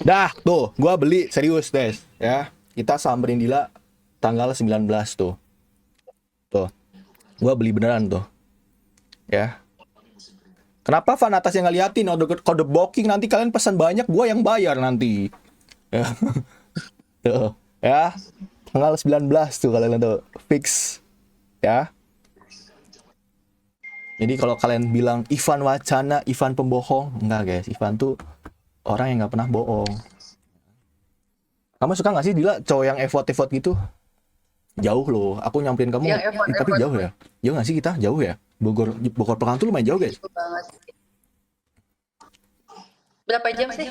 Dah, tuh, gua beli serius, Des, ya. Kita samperin Dila tanggal 19 tuh. Tuh, gua beli beneran tuh, ya. Kenapa fan atas yang ngeliatin kode booking nanti kalian pesan banyak, gua yang bayar nanti. Ya, tuh, ya. Tanggal 19 tuh kalian tuh fix, ya. Jadi kalau kalian bilang Ivan wacana, Ivan pembohong, enggak guys, Ivan tuh orang yang nggak pernah bohong. Kamu suka nggak sih Dila cowok yang effort gitu? Jauh loh, aku nyamperin kamu, Yang effort tapi effort jauh ya? Jauh nggak sih kita? Jauh ya? Bogor Pekanbaru tuh lumayan jauh guys. itu banget. Berapa jam sih?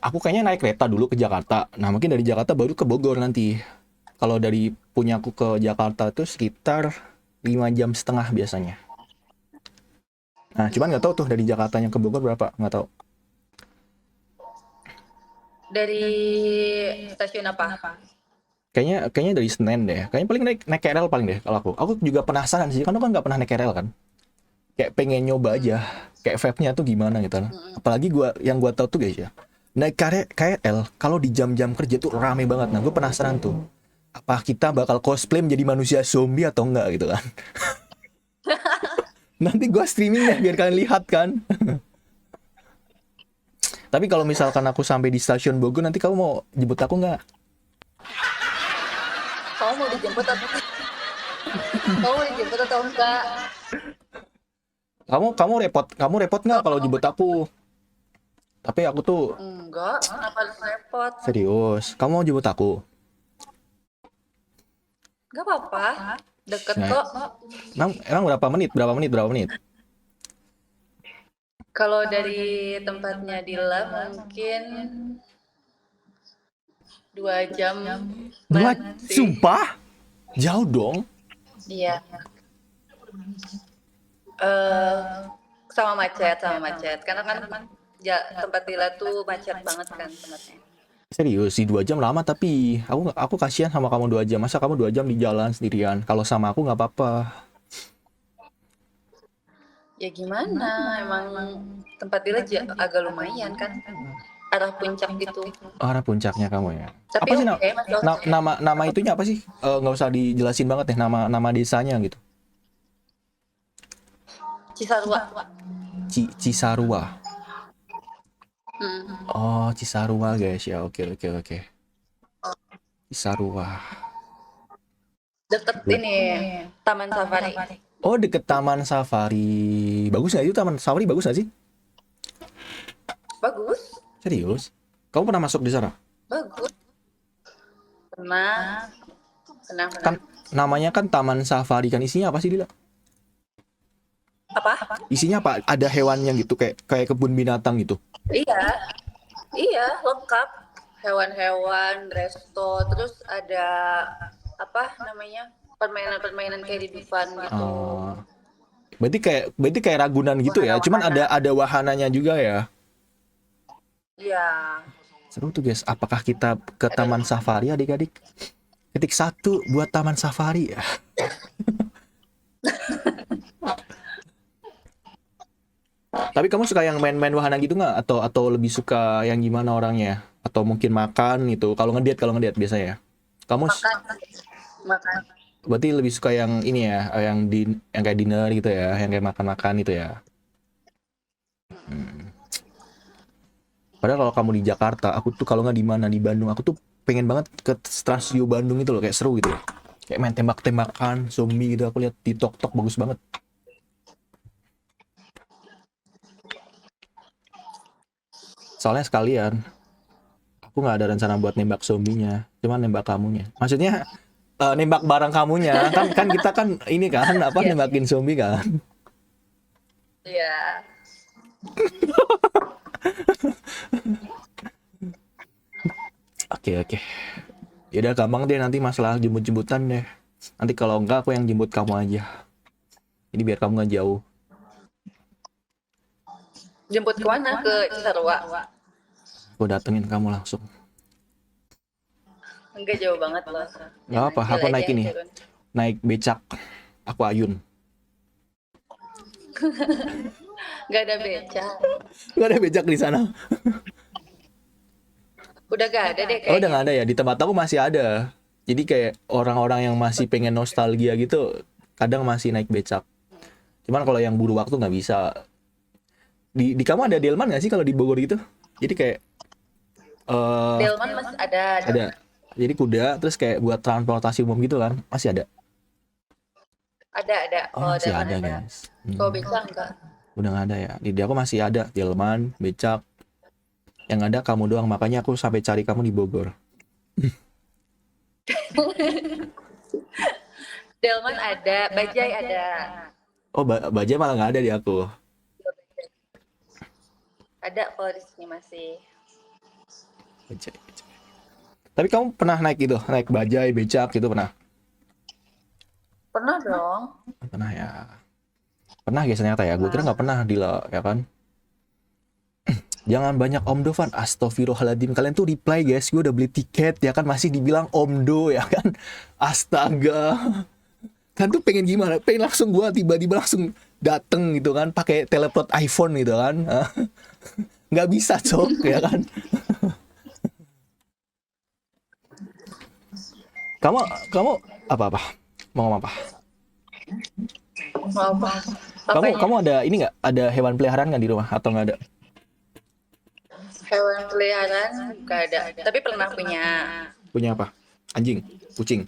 Aku kayaknya naik kereta dulu ke Jakarta. Nah mungkin dari Jakarta baru ke Bogor nanti. Kalau dari punyaku ke Jakarta tuh sekitar 5,5 jam biasanya. Nah cuman nggak tahu tuh dari Jakartanya ke Bogor berapa, nggak tahu. Dari stasiun apa? Kayaknya dari Senen deh. Kayaknya paling naik KRL paling deh kalau aku. Aku juga penasaran sih, karena kan nggak pernah naik KRL kan. Kayak pengen nyoba aja, kayak vibe-nya tuh gimana gitu. Apalagi gua tahu tuh guys ya. Naik KRL kalau di jam-jam kerja tuh rame banget. Nah, gue penasaran tuh. Apa kita bakal cosplay menjadi manusia zombie atau enggak gitu kan. Nanti gua streaming deh biar kalian lihat kan. Tapi kalau misalkan aku sampai di stasiun Bogor nanti kamu mau jemput aku nggak? Kamu mau dijemput atau kamu mau dijemput atau enggak? Kamu repot nggak kalau jemput aku? Tapi aku tuh Enggak, kenapa harus repot? serius. Kamu mau jemput aku? Enggak apa-apa, deket Nah, kok. emang berapa menit? Kalau dari tempatnya Dila mungkin 2 jam sih. Sumpah? Jauh dong. Iya. Eh, sama macet. Karena kan tempat Dila tuh macet banget kan tempatnya. Serius sih 2 jam lama, tapi aku kasihan sama kamu 2 jam. Masa kamu 2 jam di jalan sendirian? Kalau sama aku nggak apa-apa. Ya gimana, emang tempat Dila agak lumayan kan, arah puncak gitu. Arah puncaknya kamu ya. Tapi Apa sih oke, masih oke. nama itunya apa sih? Nggak usah dijelasin banget deh nama desanya gitu. Cisarua. Cisarua. Hmm. Oh, Cisarua guys ya. Oke. Cisarua. Deket ini Taman Safari. Oh, deket Taman Safari. Bagus nggak itu Taman Safari, bagus nggak sih? Bagus, Serius? Kamu pernah masuk di sana? bagus. Pernah, pernah. Kan namanya kan Taman Safari, kan isinya apa sih Dila? Apa? Isinya apa? Ada hewannya gitu, kayak kebun binatang gitu. Iya, iya, lengkap. Hewan-hewan, resto, terus ada apa namanya? Permainan-permainan kayak di Dufan gitu. Oh, berarti kayak Ragunan gitu ya. Cuman Wahana-wahana. ada wahananya juga ya. Iya, Seru tuh guys. Apakah kita ke ada. Taman Safari adik-adik? Ketik 1 buat Taman Safari ya. Tapi kamu suka yang main-main wahana gitu nggak? Atau lebih suka yang gimana orangnya? Atau mungkin makan gitu? Kalau ngediet biasanya ya. Kamu Makan, makan. berarti lebih suka yang ini ya, yang kayak dinner gitu ya, yang kayak makan-makan gitu ya. Padahal kalau kamu di Jakarta, aku tuh kalau nggak di mana di Bandung, aku tuh pengen banget ke Trans Studio Bandung itu loh, kayak seru gitu. Kayak main tembak-tembakan, zombie gitu, aku lihat di TikTok bagus banget. Soalnya sekalian, aku nggak ada rencana buat nembak zombinya, cuman nembak kamunya. Maksudnya nembak barang kamunya, kan kita kan ini kan apa Iya, nembakin zombie kan. iya. Oke. Ya udah gampang deh nanti masalah jemput-jemputan deh. Nanti kalau enggak aku yang jemput kamu aja. Ini biar kamu nggak jauh. Jemput ke mana? Ke Cisarua. Aku datengin kamu langsung. Enggak jauh banget loh. Nggak apa, Dila aku aja naik yang ini, naik becak. Aku Ayun. Nggak ada becak. Nggak ada becak di sana. Udah nggak ada deh Oh, udah kayaknya. nggak ada ya. Di tempat aku masih ada. Jadi kayak orang-orang yang masih pengen nostalgia gitu, kadang masih naik becak. Cuman kalau yang buru waktu nggak bisa. Di kamu ada delman nggak sih kalau di Bogor gitu? Jadi kayak eh Delman masih ada. ada. Jadi kuda, terus kayak buat transportasi umum gitu kan, masih ada. Ada. Oh, Kalau masih Delman ada ada. guys. Kalau becak enggak. Udah nggak ada ya. Di aku masih ada delman, becak. Yang ada kamu doang, makanya aku sampai cari kamu di Bogor. Delman ada, Bajai ada. Oh, Bajaj malah nggak ada di aku. Ada kalau di sini masih. Bajaj. Tapi kamu pernah naik gitu, naik bajai, becak gitu pernah? Pernah dong. Pernah ya. Pernah guys ternyata ya. Gue kira nggak pernah Dila, ya kan? Jangan banyak Om Dovan. Astagfirullahaladzim. Kalian tuh reply guys. Gue udah beli tiket ya kan. Masih dibilang Omdo ya kan. Astaga. Kan tuh pengen gimana? Pengen langsung gue tiba-tiba langsung dateng gitu kan. Pakai teleport iPhone gitu kan. Nggak bisa cok ya kan. Kamu kamu apa-apa? Mau ngomong apa? Mau apa? Kamu Apanya? kamu ada ini nggak? Ada hewan peliharaan nggak di rumah atau nggak ada? Hewan peliharaan nggak ada. Tapi pernah punya Punya apa? Anjing, kucing.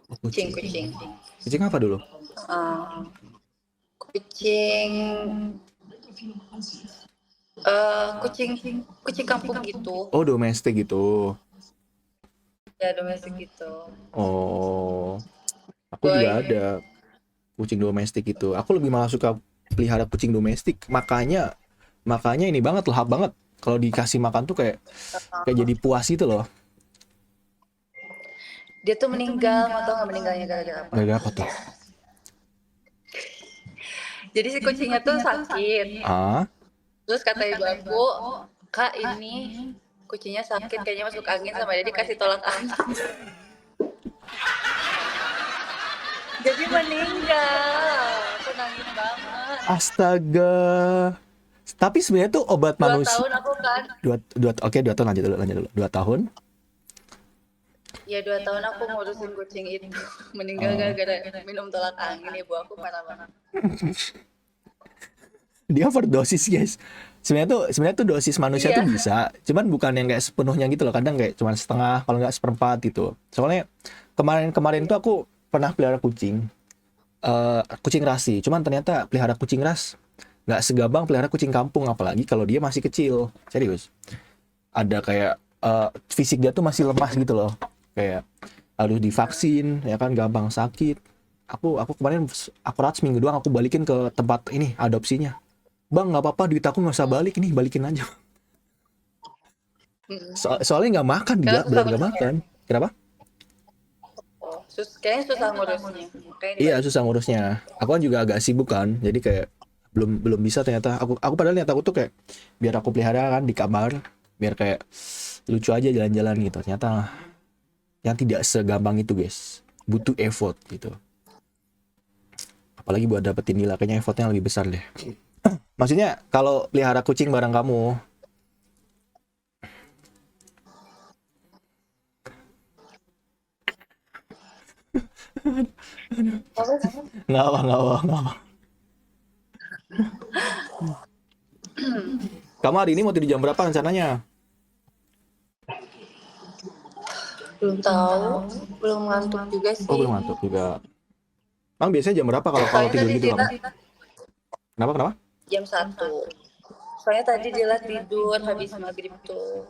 Oh, kucing. Kucing apa dulu? Eh, kucing kucing kucing kampung gitu. Oh, domestik gitu. Ya domestik gitu. Oh, aku juga Boy. ada kucing domestik itu. Aku lebih malah suka pelihara kucing domestik. Makanya ini banget lahap banget. Kalau dikasih makan tuh kayak jadi puas itu loh. Dia tuh meninggal, mau tau nggak meninggalnya gara-gara apa? Gara-gara apa tuh? Jadi si kucingnya tuh sakit. Ah, Terus kata ibu aku, Kak ini kucingnya sakit kayaknya masuk angin sama dia dikasih tolak angin. Jadi meninggal. Aku nangis banget. astaga. Tapi sebenarnya tuh obat 2 manusia. tahun aku kan. Oke, 2 tahun lanjut dulu. 2 tahun. Ya 2 tahun aku ngurusin kucing itu. Meninggal gara-gara minum tolak angin. Ibu aku marah banget. Dia overdosis guys. Sebenarnya tuh dosis manusia tuh Iya. bisa, cuman bukan yang kayak sepenuhnya gitu loh. Kadang kayak cuma setengah, kalau nggak seperempat gitu. Soalnya kemarin tuh aku pernah pelihara kucing, kucing rasi. Cuman ternyata pelihara kucing ras nggak segampang pelihara kucing kampung, apalagi kalau dia masih kecil. Serius. Ada kayak fisik dia tuh masih lemah gitu loh. Kayak harus divaksin, ya kan gampang sakit. Aku kemarin akurat seminggu doang aku balikin ke tempat ini adopsinya. Bang, nggak apa-apa, duit aku nggak usah balik nih, balikin aja. Soalnya nggak makan dia, Karena susah benar nggak ngurusnya. makan. Kenapa? Kayaknya susah ngurusnya. Makanya Iya, dibalik. susah ngurusnya. Aku kan juga agak sibuk kan, jadi kayak belum belum bisa ternyata. Aku padahal niat aku tuh kayak biar aku pelihara kan di kamar, biar kayak lucu aja jalan-jalan gitu. Ternyata yang tidak segampang itu guys, butuh effort gitu. Apalagi buat dapetin nilai, kayaknya effortnya lebih besar deh. Maksudnya kalau pelihara kucing bareng kamu, Apa sih? nggak apa. Kamu hari ini mau tidur jam berapa rencananya? Belum tahu, belum ngantuk juga Oh, sih. belum ngantuk juga. Emang biasanya jam berapa kalau Soalnya tidur tadi gitu Dila kamu? Kenapa? jam 1. Soalnya tadi Dila tidur habis maghrib tuh.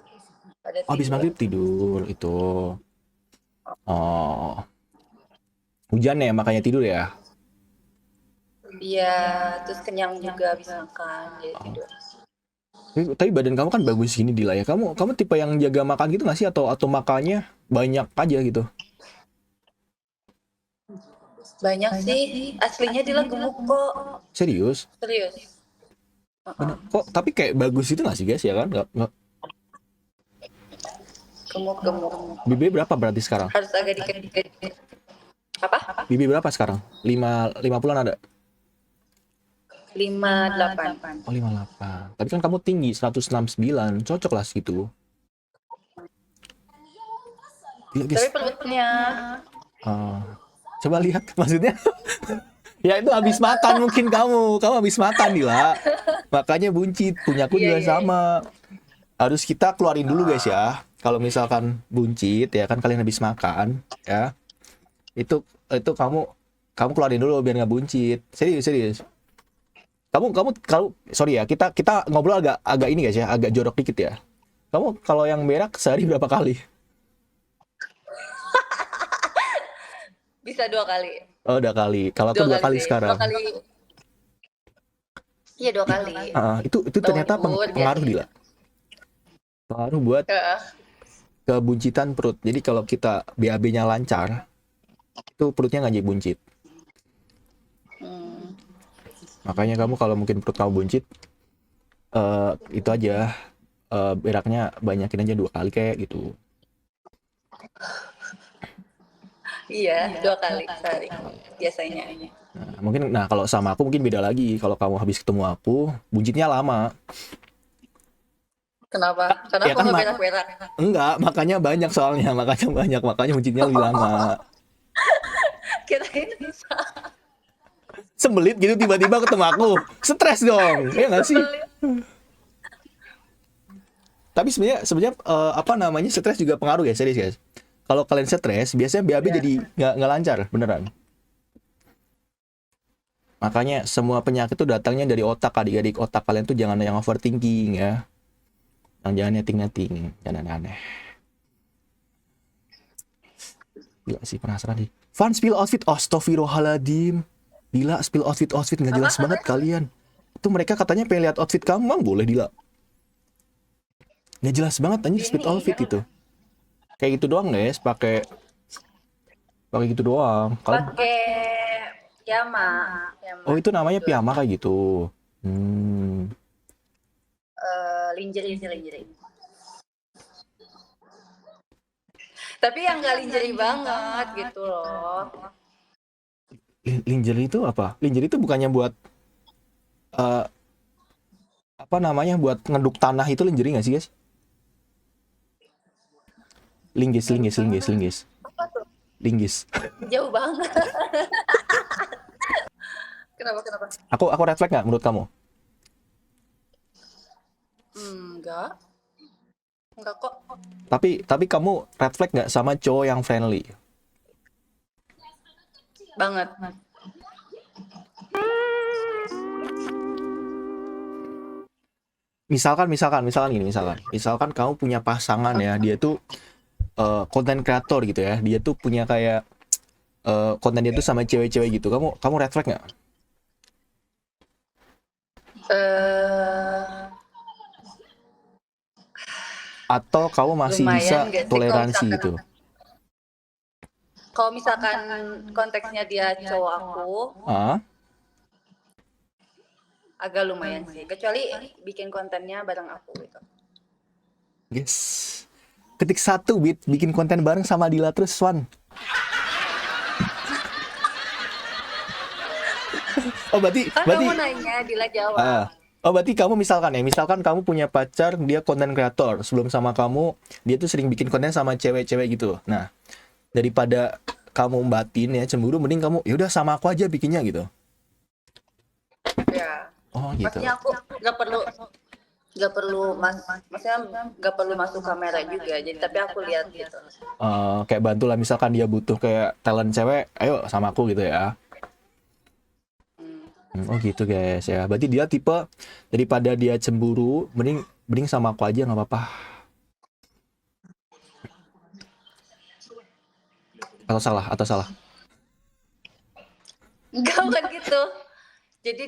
Pada Oh, habis tidur. maghrib tidur itu. Oh, hujan ya makanya tidur ya. Iya, terus kenyang juga habis makan, jadi tidur. Tapi badan kamu kan bagus gini Dila ya. Kamu tipe yang jaga makan gitu nggak sih atau makannya banyak aja gitu? Banyak sih, aslinya Dila gemuk kok. Serius? Serius. Bener. Kok tapi kayak bagus itu nggak sih guys ya kan? Nggak. Gemuk. BB berapa berarti sekarang? Harus agak dikit. Apa? BB berapa sekarang? 50-an ada? 58. Oh 58. Tapi kan kamu tinggi 169, cocok lah segitu. Gila guys. Tapi perutnya Ah, coba lihat maksudnya. Ya itu habis makan mungkin kamu habis makan Dila. Makanya buncit. Punyaku iya juga iya. sama. Harus kita keluarin dulu guys ya. Kalau misalkan buncit ya kan kalian habis makan ya. Itu kamu keluarin dulu biar nggak buncit. Serius. Kamu kalau sorry ya, kita ngobrol agak ini guys ya, agak jorok dikit ya. Kamu kalau yang berak sehari berapa kali? Bisa 2 kali. Oh, udah kali. Kalau aku 2 dua kali kali sih. 2 sekarang. kali. Iya 2 kali. Itu ternyata Bangun pengaruh biasanya. Dila. Pengaruh buat Heeh. kebuncitan perut. Jadi kalau kita BAB-nya lancar, itu perutnya nggak jadi buncit. Hmm. Makanya kamu kalau mungkin perut kamu buncit, itu aja beraknya banyakin aja 2 kali kayak gitu. Iya, 2 kali sehari biasanya. Nah, kalau sama aku mungkin beda lagi. Kalau kamu habis ketemu aku, buncitnya lama. Kenapa? Karena Ya aku kan nggak berak-berak. enggak, makanya banyak soalnya, makanya buncitnya lebih lama. Kirain bisa Sembelit gitu tiba-tiba ketemu aku, stres dong, ya nggak sih? pelit. Tapi sebenarnya apa namanya stres juga pengaruh guys, serius guys. Kalau kalian stres, biasanya BAB Iya. jadi nggak lancar, beneran. Makanya semua penyakit itu datangnya dari otak, adik-adik. Otak kalian tuh jangan yang overthinking ya. Jangan netting, jangan aneh. Gila sih penasaran nih. Fun spill outfit, astagfirullahaladzim. Gila spill outfit nggak jelas Apa? banget kalian. Itu mereka katanya pengen lihat outfit kamu, Mang, boleh Dila. Nggak jelas banget anjir spill outfit Ini itu. Kayak gitu doang guys, pakai gitu doang. Kalian pakai piyama. oh itu namanya piyama kayak gitu. Lingerie sih lingerie. Tapi yang nggak lingerie banget gitu loh. Lingerie itu apa? Lingerie itu bukannya buat eh, apa namanya buat ngeduk tanah itu lingerie nggak sih guys? Linggis. Apa tuh? Linggis. Jauh banget. Kenapa? Aku red flag nggak menurut kamu? Enggak kok. Tapi kamu red flag nggak sama cowok yang friendly? Banget. Misalkan kamu punya pasangan ya, dia tuh konten kreator gitu ya, dia tuh punya kayak konten dia tuh sama cewek-cewek gitu, kamu red flag nggak? Atau kamu masih Lumayan bisa nggak sih toleransi gitu? Kalau misalkan konteksnya dia cowok aku, agak lumayan sih. Kecuali bikin kontennya bareng aku gitu. Yes. Ketik 1 bikin konten bareng sama Dila terus Swan. Oh berarti Kamu nanya, Dila jawab. oh berarti kamu misalkan kamu punya pacar, dia konten kreator, sebelum sama kamu dia tuh sering bikin konten sama cewek-cewek gitu. Nah, daripada kamu batin ya cemburu, mending kamu yaudah sama aku aja bikinnya gitu. Ya. Oh gitu. Maksudnya aku maksudnya nggak perlu masuk kamera juga. Jadi tapi aku lihat gitu. Kayak bantu lah misalkan dia butuh kayak talent cewek, ayo sama aku gitu ya. Oh gitu guys ya. Berarti dia tipe daripada dia cemburu, mending sama aku aja nggak apa-apa. Atau salah? Enggak bukan gitu. Jadi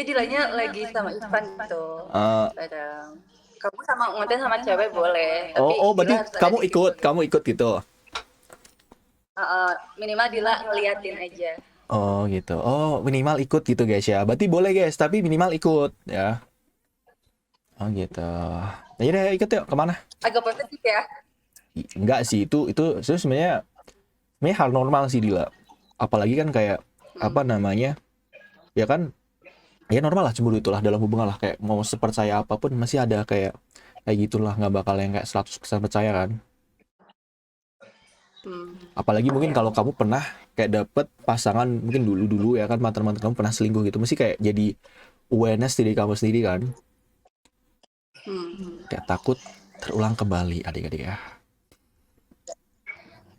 Dilanya lagi sama Ivan gitu. Kadang kamu sama ngonten sama cewek boleh. Tapi berarti Dila harus ada di situ. kamu ikut gitu. Minimal Dila ngeliatin aja. Oh gitu. Oh minimal ikut gitu guys ya. Berarti boleh guys, tapi minimal ikut ya. Oh gitu. Nah, yaudah ikut yuk kemana? Agak positif ya. Enggak sih itu sebenarnya hal normal sih Dila. Apalagi kan kayak apa namanya ya kan, ya normal lah cemburu itulah dalam hubungan lah, kayak mau sepercaya apapun masih ada kayak gitulah, nggak bakal yang kayak 100% percaya kan. Apalagi mungkin Ya. kalau kamu pernah kayak dapet pasangan mungkin dulu-dulu ya kan, mantan-mantan kamu pernah selingkuh gitu, mesti kayak jadi awareness diri kamu sendiri kan, kayak takut terulang kembali adik-adik ya.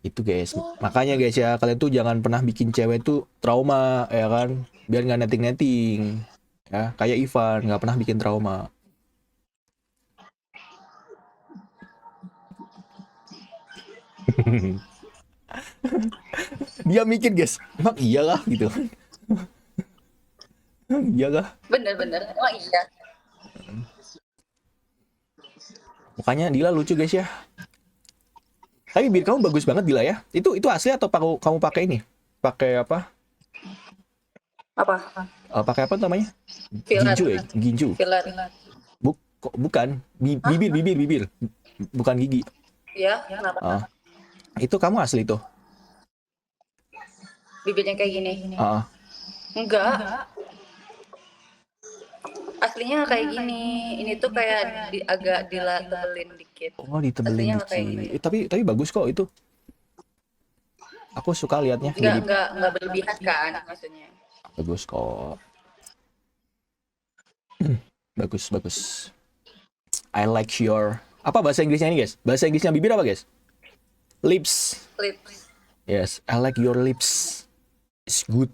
Itu guys, makanya guys ya, kalian tuh jangan pernah bikin cewek tuh trauma ya kan, biar nggak netting-netting ya, kayak Ivan nggak pernah bikin trauma. Dia mikir guys, emang iya lah gitu. Iya kah? Bener-bener. Oh iya. Makanya Dila lucu guys ya. Tapi bir kamu bagus banget Dila ya. Itu asli atau kamu pakai ini? Pakai apa? Apa? Pakai apa namanya? Filler. Ginju ya? Ginju. Filler. Bukan. Bibir. Bukan gigi. Ya, kenapa? Ah, itu kamu asli tuh. Bibirnya kayak gini. Ah, Enggak. Aslinya kayak gini. Ini tuh kayak agak tebelin dikit. oh ditebelin Aslinya nggak kayak gini. dikit. Tapi bagus kok itu. Aku suka liatnya. Jadi Enggak berlebihan kan maksudnya. bagus kok. Bagus. I like your, apa bahasa Inggrisnya ini guys? Bahasa Inggrisnya bibir apa guys? Lips. Lips. Yes, I like your lips. It's good.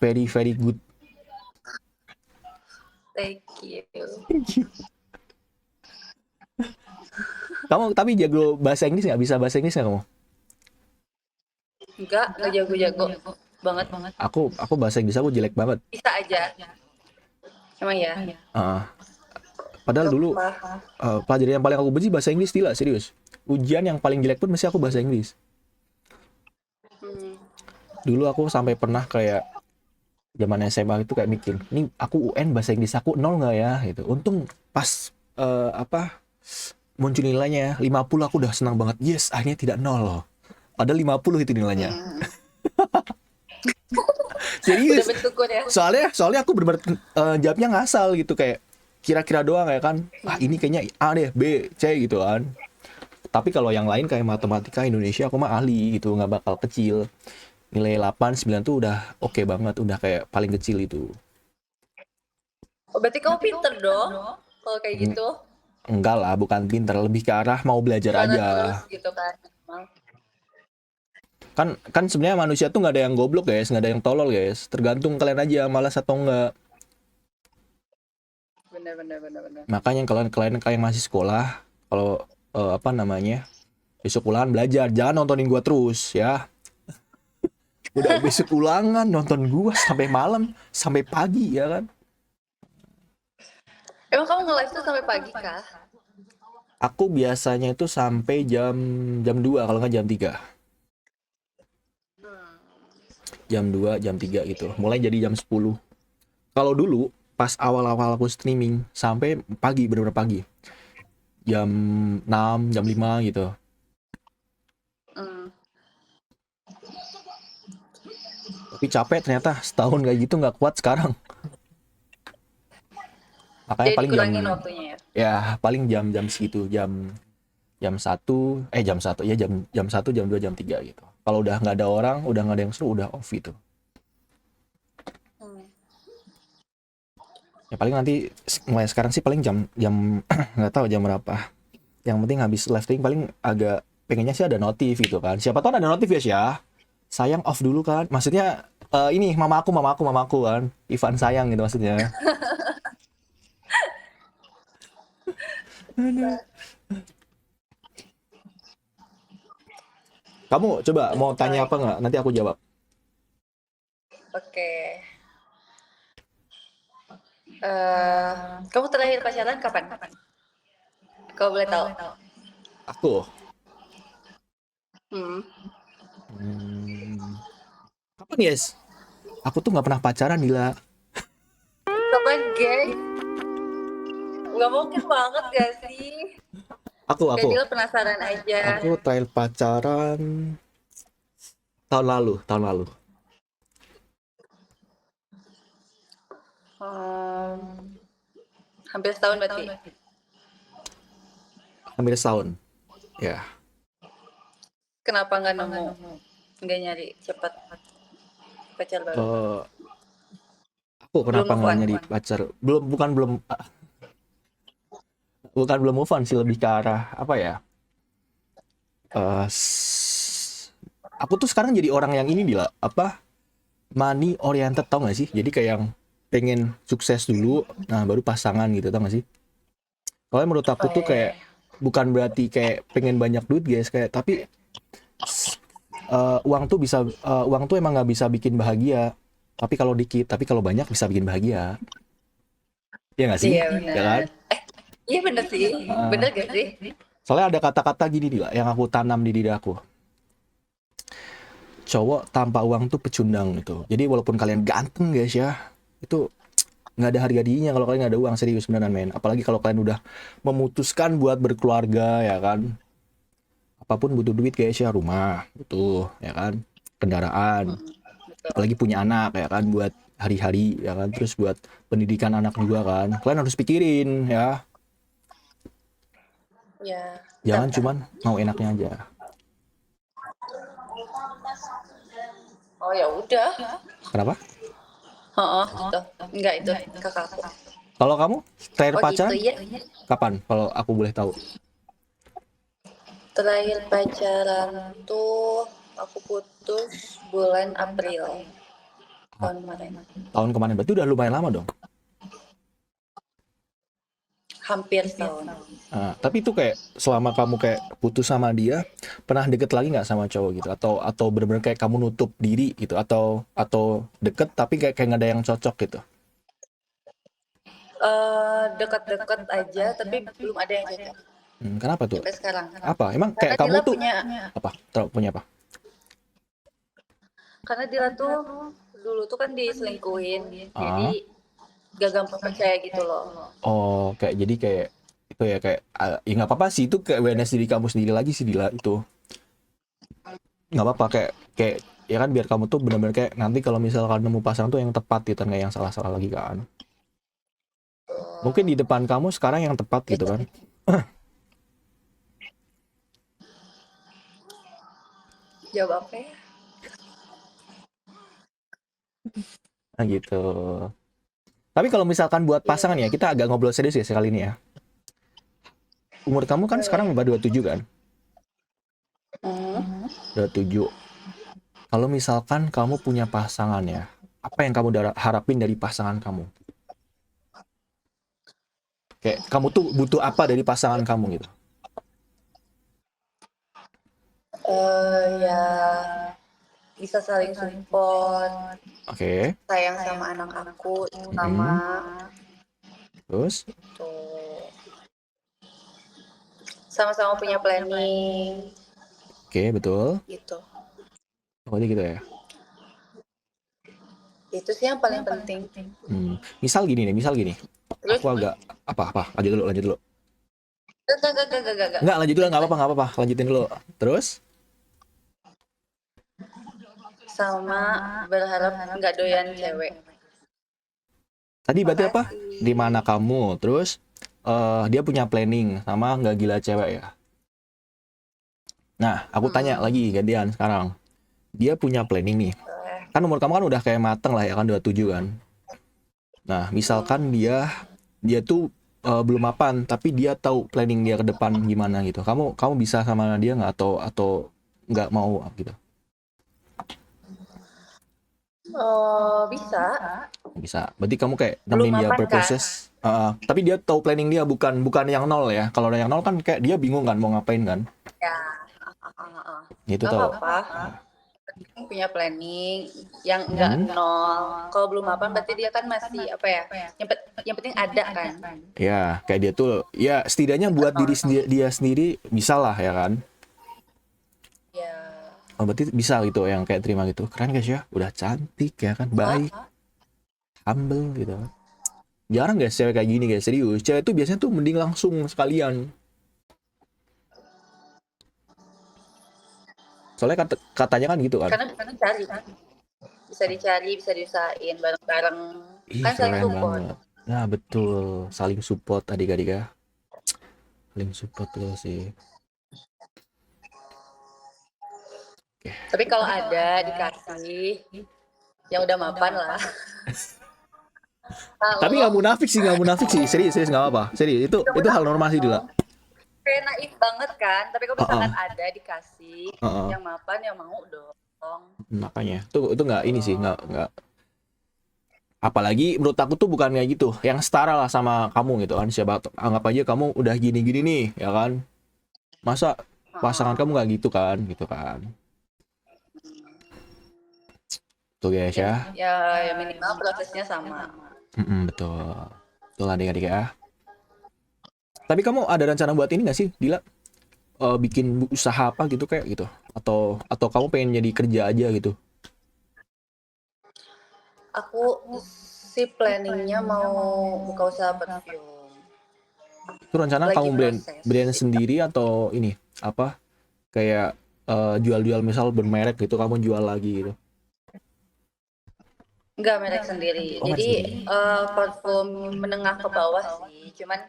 Very good. Thank you. Kamu tapi jago bahasa Inggris nggak? Bisa bahasa Inggris nggak kamu? Enggak jago-jago banget. Aku bahasa Inggris aku jelek banget. Bisa aja. Emang ya? Ah, padahal dulu pelajaran yang paling aku benci bahasa Inggris, Tila, serius. Ujian yang paling jelek pun masih aku bahasa Inggris. Dulu aku sampai pernah kayak zaman SMA itu kayak mikir, ini aku UN bahasa Inggris aku 0 nggak ya gitu. Untung pas muncul nilainya 50 aku udah senang banget. Yes, akhirnya tidak 0 loh. Padahal 50 itu nilainya. Serius. Udah bersyukur ya. Soalnya aku bener-bener jawabnya ngasal gitu, kayak kira-kira doang ya kan. Ini kayaknya A deh, B, C gitu kan. Tapi kalau yang lain kayak matematika Indonesia aku mah ahli gitu, nggak bakal kecil. Nilai 8, 9 tuh udah oke banget, udah kayak paling kecil itu. Oh, berarti kamu pinter dong kalau kayak gitu. Enggak lah, bukan pinter, lebih ke arah mau belajar Karena aja. terus gitu kan. Kan sebenarnya manusia tuh nggak ada yang goblok guys, nggak ada yang tolol guys. Tergantung kalian aja malas atau enggak. Bener. Makanya kalian masih sekolah, kalau besok ulangan belajar, jangan nontonin gua terus ya. Udah besok ulangan nonton gua sampai malam, sampai pagi ya kan. Emang kamu nge-live tuh sampai pagi kah? Aku biasanya itu sampai jam 2 kalau nggak jam 3. Jam 2, jam 3 gitu. Mulai jadi jam 10. Kalau dulu pas awal-awal aku streaming sampai pagi, bener-bener pagi. Jam 6, jam 5 gitu. Tapi capek ternyata, setahun kayak gitu nggak kuat sekarang. Makanya Jadi paling kurangin waktunya ya. ya paling jam segitu, jam 1, jam 1, jam 2, jam 3 gitu. Kalau udah nggak ada orang, udah nggak ada yang seru, udah off gitu. Ya paling nanti mulai sekarang sih paling jam nggak tahu jam berapa. Yang penting habis live streaming paling agak pengennya sih ada notif gitu kan. Siapa tahu ada notif ya. Sayang off dulu kan. Maksudnya ini mamaku kan. Ivan sayang gitu maksudnya. Kamu coba mau tanya apa nggak? Nanti aku jawab. Oke. Kamu terakhir pacaran kapan? Kalau boleh tahu. Aku. Kapan guys? Aku tuh nggak pernah pacaran Dila. Kapan guys? Nggak mungkin banget gak sih? Aku. Kayak penasaran aja. Aku terakhir pacaran tahun lalu. Em, hampir setahun berarti. Hampir setahun. Ya. Kenapa nggak nemu? Nggak nyari cepat pacar baru? Eh, aku Belum kenapa move nggak on. nyari pacar? Bukan belum move on sih, lebih ke arah apa ya? Eh, aku tuh sekarang jadi orang yang ini Dila, apa? Money oriented, tau gak sih? Jadi kayak yang pengen sukses dulu, nah baru pasangan gitu, tau gak sih? Kalau menurut aku Oh tuh ya, kayak bukan berarti kayak pengen banyak duit guys, kayak tapi uang tuh emang nggak bisa bikin bahagia. Tapi kalau dikit, tapi kalau banyak bisa bikin bahagia. Ya nggak sih? iya Ya kan? benar. Iya bener sih. Uh, Bener gak sih? soalnya ada kata-kata gini nih lah yang aku tanam di diri aku. Cowok tanpa uang tuh pecundang gitu. Jadi walaupun kalian ganteng guys ya, itu nggak ada harga dirinya kalau kalian nggak ada uang, serius beneran men. Apalagi kalau kalian udah memutuskan buat berkeluarga ya kan. Apapun butuh duit guys ya, rumah butuh ya kan, kendaraan, Betul. apalagi punya anak ya kan, buat hari-hari ya kan, terus buat pendidikan anak juga kan, kalian harus pikirin ya, Ya, jangan bentar. cuman mau enaknya aja. Oh ya udah. Kenapa? Oh, gitu. Enggak itu kakakku. Kalau kamu terakhir Oh gitu pacaran ya. kapan kalau aku boleh tahu? Terakhir pacaran tuh aku putus bulan April Ah, tahun kemarin. tahun kemarin, berarti udah lumayan lama dong. Hampir setahun. Tapi itu kayak selama kamu kayak putus sama dia, pernah deket lagi nggak sama cowok gitu, atau bener-bener kayak kamu nutup diri gitu, atau deket tapi kayak nggak ada yang cocok gitu. Dekat-dekat aja tapi belum ada yang cocok Kenapa tuh? sampai sekarang. Apa emang Karena kayak kamu Dila tuh punya apa punya apa? karena Dila tuh dulu tuh kan diselingkuhin. Jadi Ah, gak gampang percaya gitu loh. oh kayak jadi kayak itu ya, kayak ya nggak apa-apa sih, itu kayak awareness diri kamu sendiri lagi sih Dila, itu nggak apa-apa, kayak kayak ya kan, biar kamu tuh benar-benar kayak nanti kalau misalkan nemu pasangan tuh yang tepat gitu, nggak yang salah-salah lagi kan. Mungkin di depan kamu sekarang yang tepat gitu Gitu. kan. Jawab apa ya? Nah gitu. Tapi kalau misalkan buat Iya. pasangan ya, kita agak ngobrol serius ya sekali ini ya. Umur kamu kan sekarang Boleh. udah 27 kan? Hmm. 27. Kalau misalkan kamu punya pasangan ya, apa yang kamu harapin dari pasangan kamu? Kayak kamu tuh butuh apa dari pasangan kamu gitu? Ya bisa saling support, Oke. sayang sama anak aku, sama Mm-mm. Terus? tuh sama-sama punya planning Oke, betul. gitu. Oh, jadi gitu ya. Itu sih yang paling penting. Misal gini nih, misal gini. Terus Aku agak apa-apa, lanjut dulu, lanjut dulu. gak. Enggak, lanjut dulu, nggak apa-apa, nggak apa-apa. Lanjutin dulu. Terus? Sama berharap nggak doyan cewek. Tadi berarti apa? Di Makasih. mana kamu? Terus dia punya planning sama nggak gila cewek ya? Nah, aku tanya Hmm, lagi gantian sekarang. Dia punya planning nih. boleh. Kan umur kamu kan udah kayak mateng lah ya kan, 27 kan. Nah, misalkan Hmm. dia tuh belum mapan, tapi dia tahu planning dia ke depan gimana gitu. Kamu kamu bisa sama dia nggak, atau nggak mau gitu? Oh, bisa. Bisa. Berarti kamu kayak Belum nemenin dia mapan kan? berproses. Tapi dia tahu planning dia, bukan yang nol ya. Kalau yang nol kan kayak dia bingung kan mau ngapain kan. Ya, Gitu nggak tau. apa-apa. Punya planning yang enggak Hmm. nol. Kalau belum mapan berarti dia kan masih apa ya? Yang penting ada kan? Ya, kayak dia tuh ya setidaknya buat dia sendiri bisa lah ya kan. Ya. Oh, berarti bisa gitu yang kayak terima gitu. Keren guys ya. Udah cantik ya kan, Hah? baik, humble gitu. Jarang guys cewek kayak gini guys, serius. Cewek tuh biasanya tuh mending langsung sekalian. Soalnya katanya kan gitu kan. Karena bisa dicari, bisa dicari, bisa diusahain bareng-bareng. Ih, Kan saling keren support. banget. Nah, betul. Saling support adik-adik ya. Saling support tuh sih. Oke. Tapi kalau ada dikasih, yang udah mapan lah. Tapi nggak Kalau munafik sih, nggak munafik sih. Serius, serius nggak apa-apa. Serius, udah itu hal munafik normal sih Dila. dong. Kayak naif banget kan. Tapi kalau Heeh, misalkan ada dikasih, heeh. yang mapan ya mau dong. Makanya, itu nggak ini sih, Oh. nggak. Apalagi menurut aku tuh bukan kayak gitu. Yang setara lah sama kamu gitu kan. Siapa anggap aja kamu udah gini-gini nih, ya kan? Masa pasangan kamu nggak gitu kan, gitu kan? Tuh guys Ya, ya. ya minimal prosesnya sama. Betul. Betul adik-adik ya. Tapi kamu ada rencana buat ini nggak sih, Dila? Bikin usaha apa gitu kayak gitu? Atau kamu pengen jadi kerja aja gitu? Aku sih planningnya mau buka usaha perfume. Itu rencana Lagi kamu brand proses brand sih. sendiri atau ini apa? Kayak jual-jual misal bermerek gitu kamu jual lagi gitu. Enggak merek sendiri. Oh, merek Jadi sendiri. parfum menengah ke bawah sih. Cuman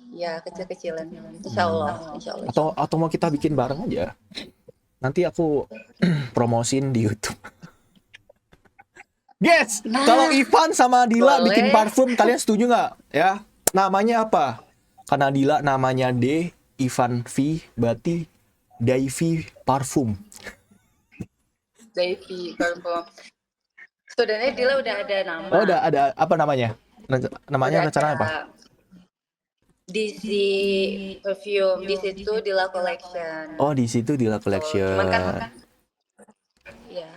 ya kecil-kecilan. Insya Hmm. Allah, insya Allah, insya Allah. Atau mau kita bikin bareng aja. Nanti aku promosin di YouTube. Guys, kalau Nah, Ivan sama Dila bikin boleh. parfum, kalian setuju nggak? Ya, namanya apa? Karena Dila namanya D, Ivan V, berarti Daivi Parfum. Davy parfum. Sebenarnya Dila udah ada Oh, nama. udah ada apa namanya? Udah Namanya ada rencana apa? DC perfume. Di situ Dila Collection. Oh, di situ Dila Tuh. Cuman kan Collection. ya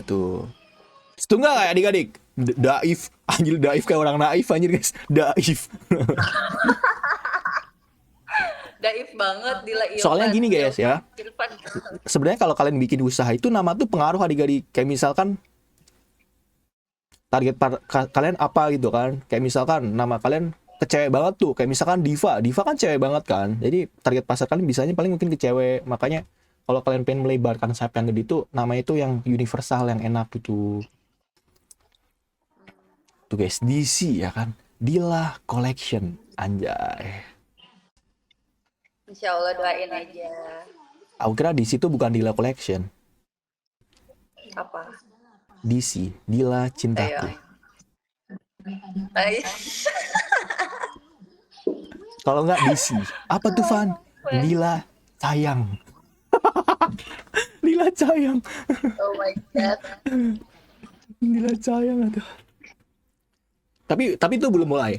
Tuh. Setuju nggak kayak adik-adik? Daif, anjir Daif kayak orang naif anjir guys. Daif. Daif banget Dila Soalnya Irfan. gini guys Irfan. ya. Irfan. Sebenarnya kalau kalian bikin usaha itu nama tuh pengaruh adik-adik. Kayak misalkan kalian apa gitu kan. Kayak misalkan nama kalian ke cewek banget tuh. Kayak misalkan Diva. Diva kan cewek banget kan. Jadi target pasar kalian bisanya paling mungkin ke cewek. Makanya kalau kalian pengen melebarkan sayap yang gede itu nama itu yang universal yang enak gitu. Tuh guys, DC ya kan. Dila Collection. Anjay. Insya Allah doain aja. Aku kira DC itu bukan Dila Collection. Apa? DC, Dila Cintaku. Ayo. Ayo. Kalau nggak DC, apa tuh Van? Dila Sayang. Dila Sayang. Oh my god. Dila Sayang aduh. Tapi itu belum mulai.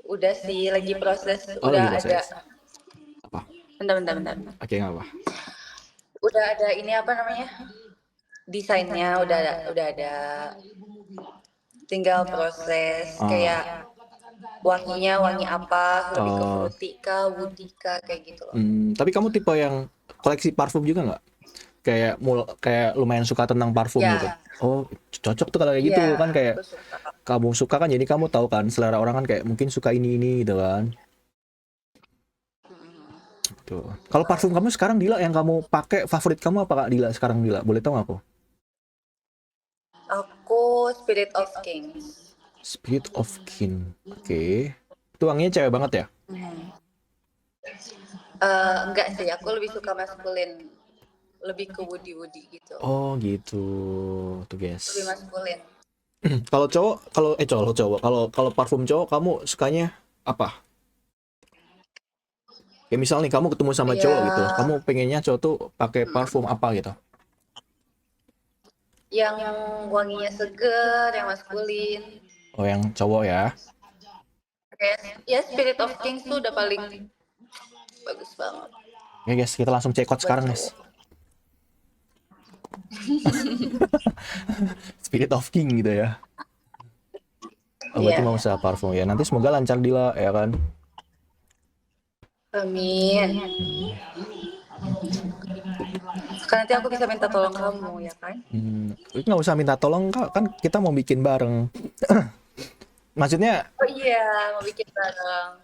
Udah sih lagi proses. Oh, Udah lagi proses. ada. Apa? Bentar. Oke, nggak apa. Udah ada ini apa namanya? Desainnya udah ada. Tinggal proses kayak wanginya wangi apa, lebih ke fruity kah, woody kah, kayak gitu loh. Tapi kamu tipe yang koleksi parfum juga nggak? Kayak lumayan suka tentang parfum Ya. gitu. Oh, cocok tuh kalau kayak gitu Iya, kan kayak aku suka. kamu suka kan jadi kamu tahu kan selera orang kan kayak mungkin suka ini gitu kan. Tuh. Kalau parfum kamu sekarang Dila yang kamu pakai favorit kamu apa Kak Dila sekarang Dila? Boleh tahu nggak aku? Aku Spirit of Kings. Spirit of King. Oke. Itu wanginya cewek banget ya? Enggak sih, aku lebih suka maskulin. Lebih ke woody gitu. Oh gitu. Tuh guys. Lebih maskulin. Kalau cowok, kalau parfum cowok kamu sukanya apa? Kayak misal nih kamu ketemu sama Ya. cowok gitu, kamu pengennya cowok tuh pakai parfum apa gitu? Yang wanginya seger, yang maskulin. Oh yang cowok ya? Kayak ya Spirit of Kings tuh udah paling bagus banget. Oke guys, kita langsung check out sekarang guys. Spirit of King gitu ya. Oh, berarti mau usaha parfum ya. Nanti semoga lancar Dila ya kan. Amin. Kan nanti aku bisa minta tolong kamu ya kan? Nggak usah minta tolong Kak, kan kita mau bikin bareng. Maksudnya Oh iya, mau bikin bareng.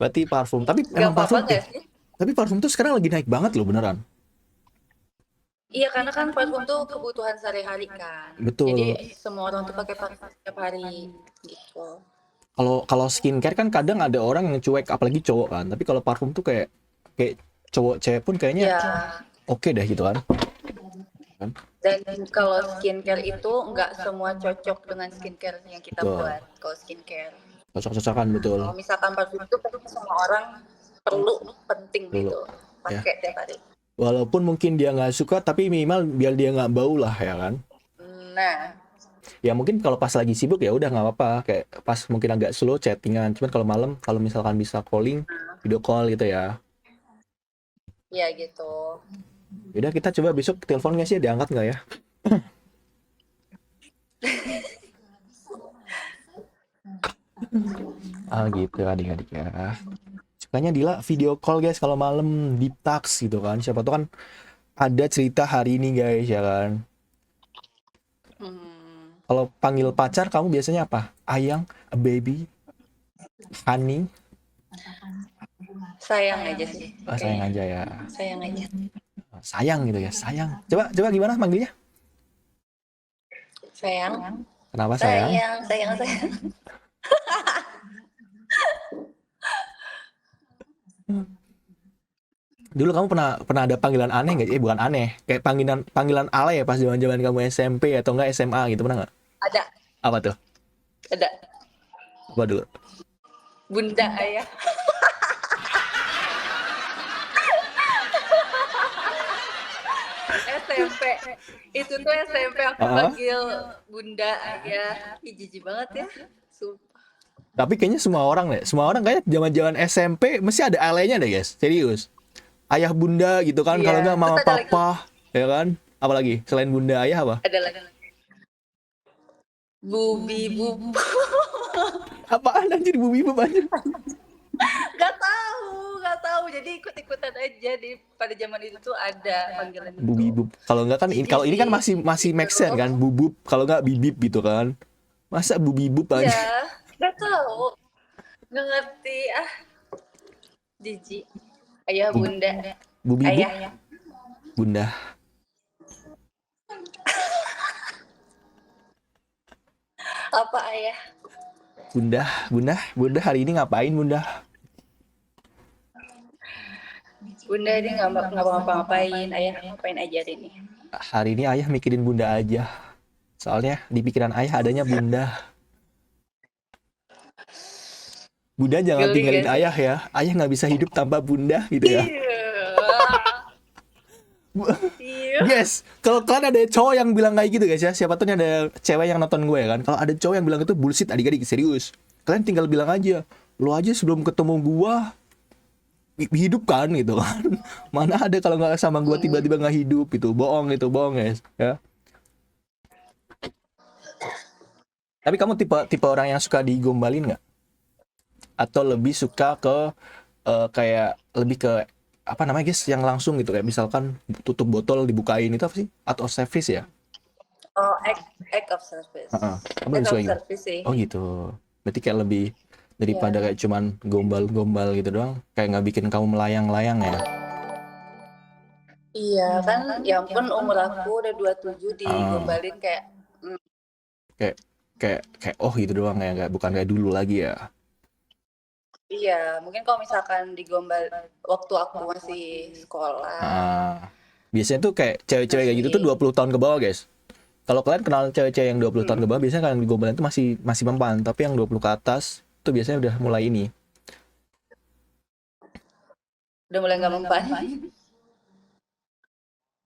Berarti parfum. Tapi Gak emang apa-apa parfum gak sih? tapi parfum tuh sekarang lagi naik banget loh beneran. Iya, karena kan parfum tuh kebutuhan sehari-hari kan. Jadi Betul. semua orang tuh pakai parfum setiap hari gitu. Kalau kalau skincare kan kadang ada orang yang cuek apalagi cowok kan. Tapi kalau parfum tuh kayak kayak cowok cewek pun kayaknya Ya, oke deh gitu kan. Kan? dan kalau skincare itu nggak semua cocok dengan skincare yang kita Betul. buat. Kalau skincare, Cocok-cocokan betul. kalau misalkan parfum itu kan semua orang perlu, penting Dulu gitu, ya. pakai tiap hari. Walaupun mungkin dia nggak suka tapi minimal biar dia nggak bau lah ya kan. Nah, Ya mungkin kalau pas lagi sibuk ya udah nggak apa-apa kayak pas mungkin agak slow chattingan. Cuman kalau malam kalau misalkan bisa calling video call gitu ya. ya gitu. Yaudah kita coba besok telepon nggak sih diangkat nggak ya? Ah gitu adik-adik ya. Sukanya Dila video call guys kalau malam deep talks gitu kan. Siapa tuh kan ada cerita hari ini guys ya kan. Kalau panggil pacar kamu biasanya apa? Ayang, a baby, honey, Sayang aja sih. sayang Kayaknya. aja ya. Sayang aja. Sayang gitu ya, sayang. Coba coba gimana manggilnya? Sayang. Kenapa sayang? Sayang, sayang, sayang. Dulu kamu pernah pernah ada panggilan aneh nggak? Bukan aneh, kayak panggilan panggilan alay ya pas zaman-zaman kamu SMP atau enggak SMA gitu pernah nggak? Ada, Apa tuh? ada. Apa dulu? Bunda ayah. SMP. Itu tuh SMP aku Ah, panggil Bunda ayah. Ih, jijik banget ya. Sumpah. tapi kayaknya semua orang deh, semua orang kayaknya zaman-zaman SMP mesti ada alaynya deh guys, serius. Ayah bunda gitu kan, kalau nggak Iya. Terus mama ada lagi. papa, ya kan? Apalagi selain bunda ayah apa? Ada lagi. Bubi bub. Apaan anjir bumi anjir? Gak tahu. Jadi ikut-ikutan aja di pada zaman itu tuh ada panggilan itu. Bubi bub. Kalau nggak kan Jijik kalau ini kan sih. masih masih make Gitu. sense kan, bubub. Kalau nggak bibib gitu kan. Masa bubi bub aja? Iya, gak tahu. Gak ngerti ah. Jijik. Ayah bunda. Bubi bub, Ayah. bunda. Apa ayah? Bunda, bunda, bunda hari ini ngapain bunda? Bunda ini nggak ngapa-ngapain. Ayah ngapain aja hari ini? Hari ini ayah mikirin bunda aja. Soalnya di pikiran ayah adanya bunda. Bunda jangan Geli tinggalin gak sih? ayah ya. Ayah nggak bisa hidup tanpa bunda gitu ya. Iya. Yes, kalau kalian ada cowok yang bilang kayak gitu guys ya, siapa tuh nih ada cewek yang nonton gue kan. Kalau ada cowok yang bilang itu bullshit adik-adik serius. Kalian tinggal bilang aja, lo aja sebelum ketemu gua hidup kan gitu kan. Mana ada kalau nggak sama gua tiba-tiba nggak hidup itu bohong guys ya. Tapi kamu tipe tipe orang yang suka digombalin nggak? Atau lebih suka ke kayak lebih ke apa namanya guys yang langsung gitu kayak misalkan tutup botol dibukain itu apa sih? Atau service ya? Oh, act of service. Heeh. Kamu Act lebih of suka gitu? service sih. Oh gitu. Berarti kayak lebih daripada Iya. kayak cuman gombal-gombal gitu doang, kayak nggak bikin kamu melayang-layang ya. Iya kan, ya ampun umur aku udah 27 Ah, digombalin kayak kayak kayak oh gitu doang ya, nggak bukan kayak dulu lagi ya. iya, mungkin kalau misalkan digombal waktu aku masih sekolah, Ah, biasanya tuh kayak cewek-cewek kayak gitu tuh masih 20 tahun ke bawah, guys. Kalau kalian kenal cewek-cewek yang 20 tahun ke bawah, biasanya kalian digombalin tuh masih masih mempan, tapi yang 20 ke atas tuh biasanya udah mulai ini. udah mulai nggak mempan.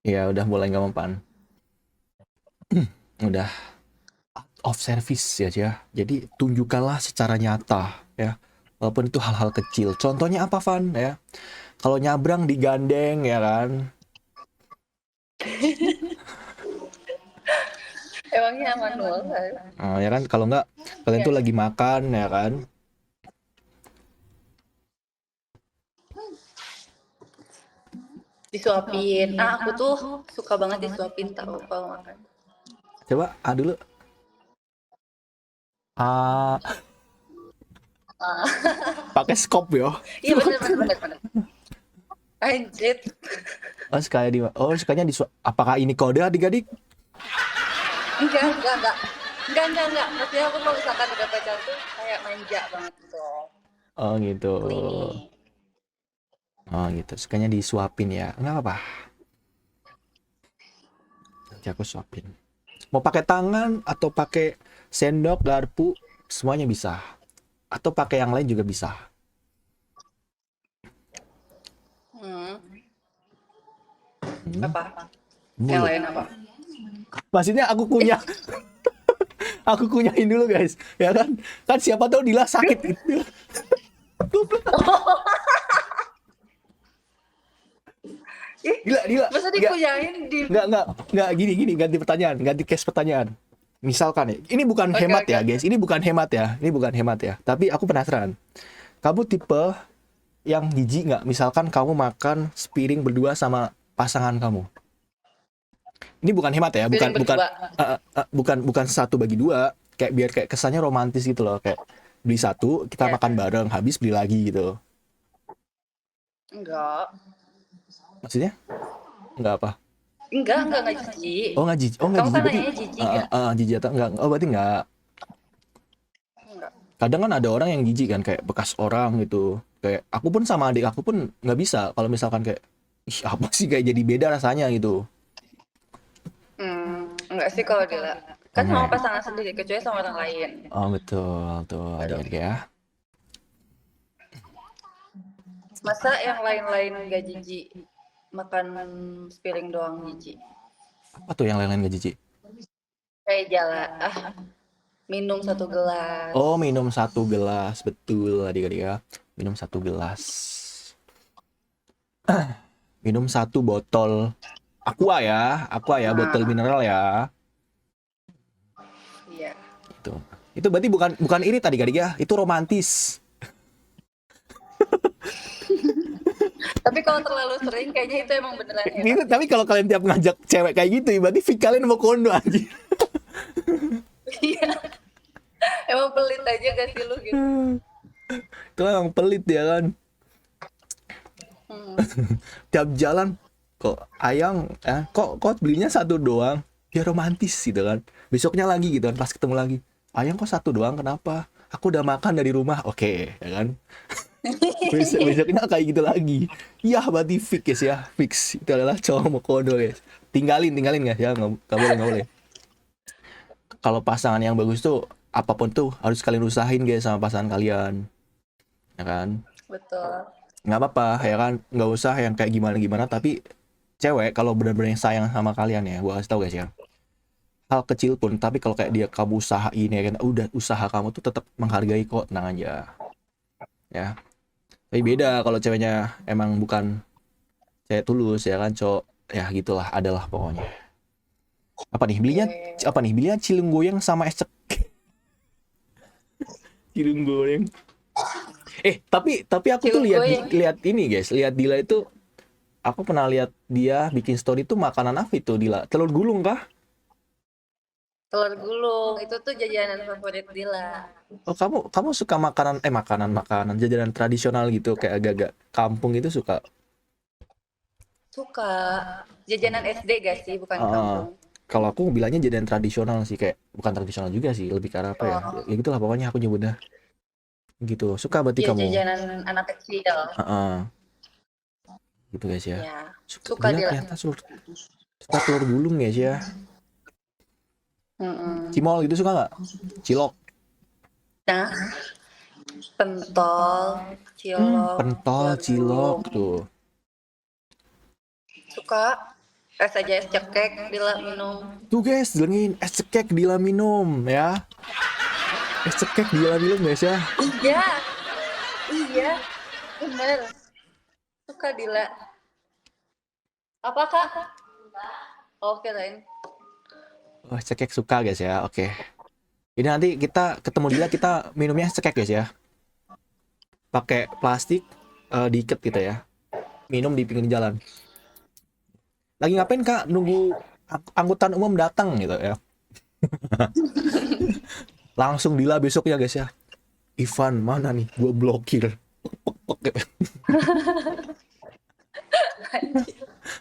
Ya, udah mulai nggak mempan. Udah out of service ya, ya. Jadi tunjukkanlah secara nyata ya. Walaupun itu hal-hal kecil. Contohnya apa, Van ya? Kalau nyabrang digandeng ya kan. Emangnya manual kan? Ya kan kalau nggak kalian Ya. tuh lagi makan ya kan. Disuapin. Ah, aku tuh suka banget disuapin tahu kalau makan. Coba dulu. Ah, Ah, Pakai skop yo. iya bener. Anjir. Oh, sukanya apakah ini kode adik-adik? Enggak. Maksudnya aku kalau misalkan udah pacaran tuh kayak manja banget gitu. Oh gitu. Clingy. Oh gitu. Sukanya disuapin ya. Enggak apa. Nanti aku suapin. Mau pakai tangan atau pakai sendok, garpu, semuanya bisa. Atau pakai yang lain juga bisa. Hmm, Hmm, apa? Yang mulut. lain apa? Maksudnya aku kunyahin dulu guys, ya kan? Kan siapa tahu Dila sakit gitu. Ih, Dila, masa nggak, dikuyain di... nggak, gini, ganti case pertanyaan. Misalkan ya, ini bukan Oke, hemat oke. ya guys, ini bukan hemat ya. Tapi aku penasaran, kamu tipe yang jijik nggak? Misalkan kamu makan sepiring berdua sama pasangan kamu. Ini bukan hemat ya, Piring berdua. bukan satu bagi dua. Kayak biar kayak kesannya romantis gitu loh, kayak beli satu, kita Ya. makan bareng, habis beli lagi gitu. Enggak. Maksudnya? Nggak apa? Enggak jijik. Oh nggak Kamu jijik kan berarti. nanyanya jijik ya? Jijik atau enggak? Oh berarti nggak. Enggak. Kadang kan ada orang yang jijik kan, kayak bekas orang gitu. Kayak aku pun sama adik aku pun nggak bisa kalau misalkan kayak, ih apa sih kayak jadi beda rasanya gitu. Enggak sih kalau Dila. Kan Enggak sama ya? pasangan sendiri, kecuali sama orang lain. Oh betul tuh Baru. adik-adik ya. Masa yang lain-lain gak jijik? Makan sepiring doang jijik. Apa tuh yang lain-lain nggak jijik? Kayak jalan, minum 1 gelas. Oh minum satu gelas, betul adik-adik ya. Minum satu gelas. Minum satu botol aqua ya, botol Nah, mineral ya. iya. Itu berarti bukan iri tadi adik ya, itu romantis. Tapi kalau terlalu sering, kayaknya itu emang beneran hebat. Gitu, tapi kalau kalian tiap ngajak cewek kayak gitu, ya berarti Fik kalian mau kondo aja. Iya. Emang pelit aja gak sih lu gitu? Itu emang pelit ya kan. Hmm. Tiap jalan kok ayang kok belinya satu doang. Ya romantis gitu kan. Besoknya lagi gitu kan, pas ketemu lagi. Ayang kok satu doang, kenapa? Aku udah makan dari rumah. Oke, ya kan. Besoknya kayak gitu lagi. Iya berarti fix guys ya. Fix. Itu adalah cowok mau kondo guys. Tinggalin guys ya. Nggak boleh. Kalau pasangan yang bagus tuh apapun tuh harus kalian usahain guys sama pasangan kalian. Ya kan? Betul. Nggak apa-apa ya kan, nggak usah yang kayak gimana tapi cewek kalau benar-benar sayang sama kalian ya, gua kasih tau guys ya, hal kecil pun tapi kalau kayak dia kamu usahain ya kan, udah usaha kamu tuh tetap menghargai kok, tenang aja ya. Tapi beda kalau ceweknya emang bukan cewek tulus ya kan, cowok ya gitulah, adalah pokoknya. Apa nih belinya cilung goyang sama es cek. Cilung goyang. Tapi aku tuh Cilung goyang. lihat ini guys, lihat Dila itu, aku pernah lihat dia bikin story tuh makanan apa itu Dila? Telur gulung kah? Telur gulung, itu tuh jajanan favorit Dila. Oh kamu suka makanan jajanan tradisional gitu kayak agak-agak kampung itu suka? Suka. Jajanan SD gak sih, bukan Ah, kampung. kalau aku bilangnya jajanan tradisional sih, kayak bukan tradisional juga sih, lebih ke arah apa ya? Oh, Ya gitulah pokoknya aku nyebutnya gitu. Suka berarti iya kamu? jajanan anak kecil. Ah, gitu guys ya. Ya, Suka suka Dila Dila. ternyata suka telur gulung guys ya. Mm-mm. Cimol gitu suka nggak? Cilok. Nah, pentol, cilok, Pentol, telur cilok gulung. tuh. Suka. Es aja es cekek Dila minum. Tuh guys, delengin es cekek Dila minum ya. Es cekek Dila minum guys ya. Iya, bener. Suka Dila. Apa kak? Oke lain. Oh, es cekek suka guys ya. Oke. Ini nanti kita ketemu Dila, kita minumnya es cekek guys ya. Pakai plastik, diikat gitu ya. Minum di pinggir jalan. Lagi ngapain kak? Nunggu angkutan umum datang gitu ya. Langsung Dila besok ya guys ya. Ivan mana nih? Gue blokir.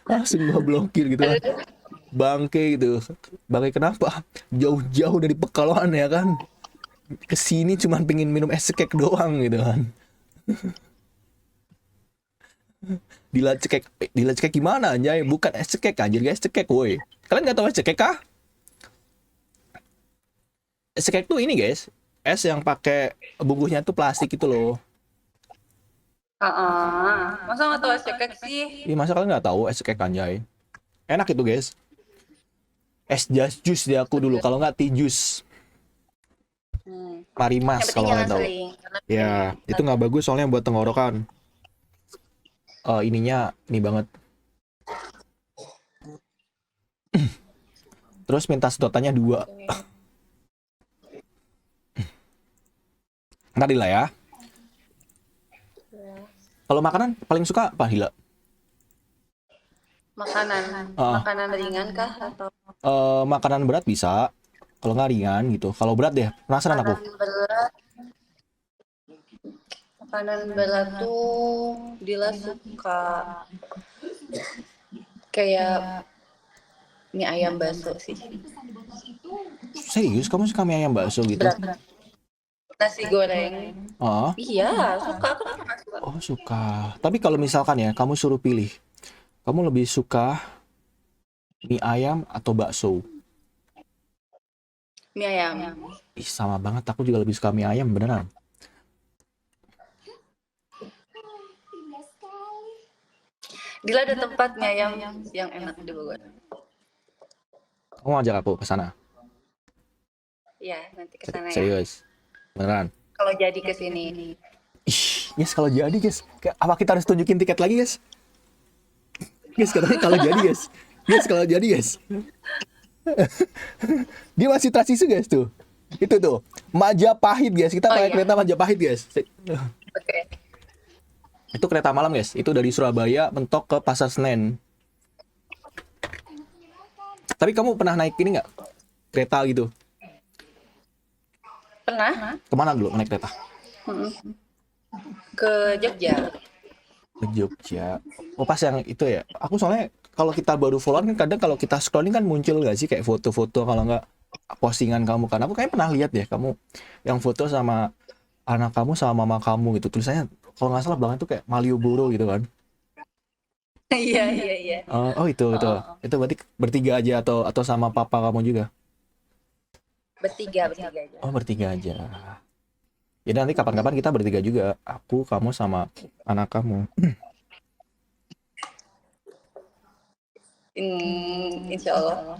Langsung gue blokir gitu kan. Aduh, Bangke gitu. Bangke kenapa? Jauh-jauh dari Pekalongan ya kan. Kesini cuman pengen minum es cekek doang gitu kan. Dila cekek gimana anjay? Bukan es cekek anjir, guys, cekek woi. Kalian nggak tahu es cekek kah? Es cekek tuh ini guys, es yang pakai bungkusnya tuh plastik itu loh. masa nggak tahu es cekek sih? Ih, masa kalian nggak tahu es cekek anjay? Enak itu guys. Es just juice di aku dulu, kalau nggak tea juice. Yang Marimas penting kalau jangan kalian tahu. sering. Karena Ya, itu nggak bagus soalnya buat tenggorokan. Ininya ini banget. Terus minta sedotannya 2. Ntar Dila ya. Kalau makanan paling suka apa Dila? makanan ringan kah atau Makanan berat bisa. Kalau nggak ringan gitu. Kalau berat deh, penasaran aku. makanan berat? Makanan berat tuh Dila suka kayak mie ayam bakso sih. Serius, kamu suka mie ayam bakso gitu? Berat. Nasi goreng. Oh, Iya, suka. Aku nggak suka. oh suka. Tapi kalau misalkan ya, kamu suruh pilih, kamu lebih suka mie ayam atau bakso? Mie ayam. Ih, sama banget. Aku juga lebih suka mie ayam, beneran. Dila ada tempat mie ayam yang enak di Bogor. Kamu ngajak aku ke sana. Iya, nanti ke sana ya. Serius. Beneran. Kalau jadi ke sini. Ih, yes kalau jadi, guys. Apa kita harus tunjukin tiket lagi, guys? Guys, katanya kalau jadi, guys. Guys, kalau jadi, guys. Dia masih transisi, guys, tuh. Itu tuh. Majapahit, guys. Kita Oh, pakai iya. kereta Majapahit, guys. Oke. Itu kereta malam, guys. Itu dari Surabaya mentok ke Pasar Senen. Tapi kamu pernah naik ini nggak? Kereta gitu. Pernah Kemana dulu naik kereta? ke Jogja. Ke Jogja. Oh, pas yang itu ya. Aku soalnya kalau kita baru follow kan kadang kalau kita scrolling kan muncul nggak sih kayak foto-foto kalau nggak postingan kamu kan. Aku kayaknya pernah lihat ya kamu yang foto sama anak kamu sama mama kamu gitu. Tulisannya kalau nggak salah belakang itu kayak Malioboro gitu kan. Iya. Oh, itu. Itu berarti bertiga aja atau sama papa kamu juga? Bertiga aja. Oh, bertiga aja. Ya nanti kapan-kapan kita bertiga juga. Aku, kamu sama anak kamu. Insya Allah.